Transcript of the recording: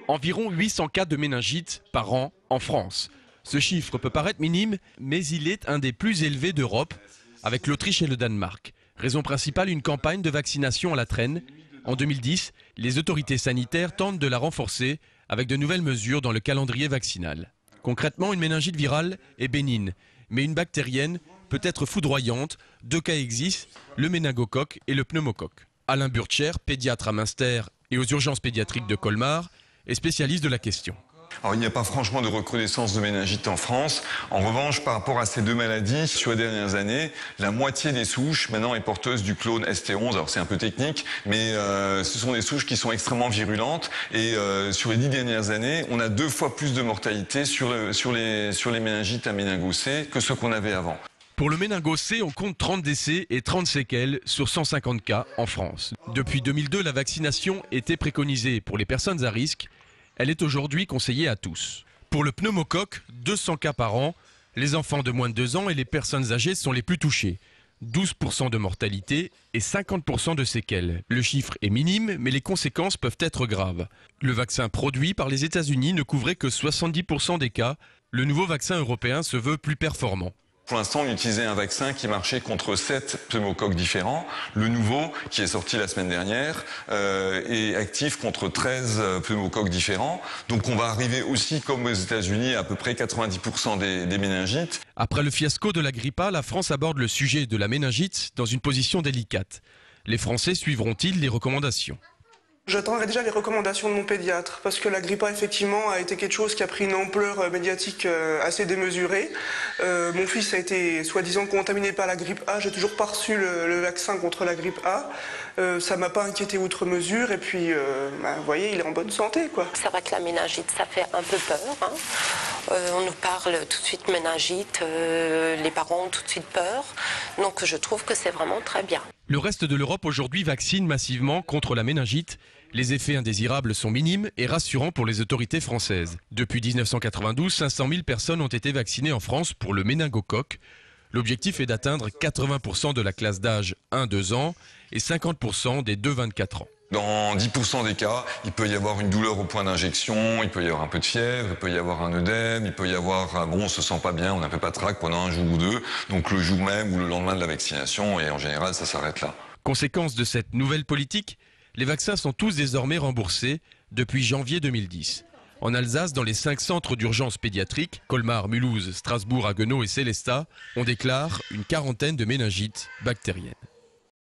Environ 800 cas de méningite par an en France. Ce chiffre peut paraître minime, mais il est un des plus élevés d'Europe, avec l'Autriche et le Danemark. Raison principale, une campagne de vaccination à la traîne. En 2010, les autorités sanitaires tentent de la renforcer avec de nouvelles mesures dans le calendrier vaccinal. Concrètement, une méningite virale est bénigne, mais une bactérienne peut être foudroyante. Deux cas existent, le méningocoque et le pneumocoque. Alain Burtscher, pédiatre à Münster et aux urgences pédiatriques de Colmar, est spécialiste de la question. Alors, il n'y a pas franchement de recrudescence de méningite en France. En revanche, par rapport à ces deux maladies, sur les dernières années, la moitié des souches maintenant est porteuse du clone ST11. Alors c'est un peu technique, mais ce sont des souches qui sont extrêmement virulentes. Et sur les 10 dernières années, on a 2 fois plus de mortalité sur les méningites à méningo-C que ce qu'on avait avant. Pour le méningo-C, on compte 30 décès et 30 séquelles sur 150 cas en France. Depuis 2002, la vaccination était préconisée pour les personnes à risque. Elle est aujourd'hui conseillée à tous. Pour le pneumocoque, 200 cas par an. Les enfants de moins de 2 ans et les personnes âgées sont les plus touchés. 12% de mortalité et 50% de séquelles. Le chiffre est minime, mais les conséquences peuvent être graves. Le vaccin produit par les États-Unis ne couvrait que 70% des cas. Le nouveau vaccin européen se veut plus performant. Pour l'instant, on utilisait un vaccin qui marchait contre 7 pneumocoques différents. Le nouveau, qui est sorti la semaine dernière, est actif contre 13 pneumocoques différents. Donc on va arriver aussi, comme aux États-Unis, à peu près 90% des méningites. Après le fiasco de la grippe A, la France aborde le sujet de la méningite dans une position délicate. Les Français suivront-ils les recommandations ? J'attendrai déjà les recommandations de mon pédiatre, parce que la grippe A, effectivement, a été quelque chose qui a pris une ampleur médiatique assez démesurée. Mon fils a été soi-disant contaminé par la grippe A, j'ai toujours pas reçu le vaccin contre la grippe A. Ça m'a pas inquiété outre mesure, et puis, vous voyez, il est en bonne santé, quoi. C'est vrai que la méningite, ça fait un peu peur, hein. On nous parle tout de suite méningite, les parents ont tout de suite peur, donc je trouve que c'est vraiment très bien. Le reste de l'Europe aujourd'hui vaccine massivement contre la méningite. Les effets indésirables sont minimes et rassurants pour les autorités françaises. Depuis 1992, 500 000 personnes ont été vaccinées en France pour le méningocoque. L'objectif est d'atteindre 80% de la classe d'âge 1-2 ans et 50% des 2-24 ans. Dans 10% des cas, il peut y avoir une douleur au point d'injection, il peut y avoir un peu de fièvre, il peut y avoir un œdème, il peut y avoir bon, on se sent pas bien, on n'a pas de trac pendant un jour ou deux, donc le jour même ou le lendemain de la vaccination, et en général ça s'arrête là. Conséquence de cette nouvelle politique, les vaccins sont tous désormais remboursés depuis janvier 2010. En Alsace, dans les 5 centres d'urgence pédiatrique, Colmar, Mulhouse, Strasbourg, Haguenau et Sélestat, on déclare une quarantaine de méningites bactériennes.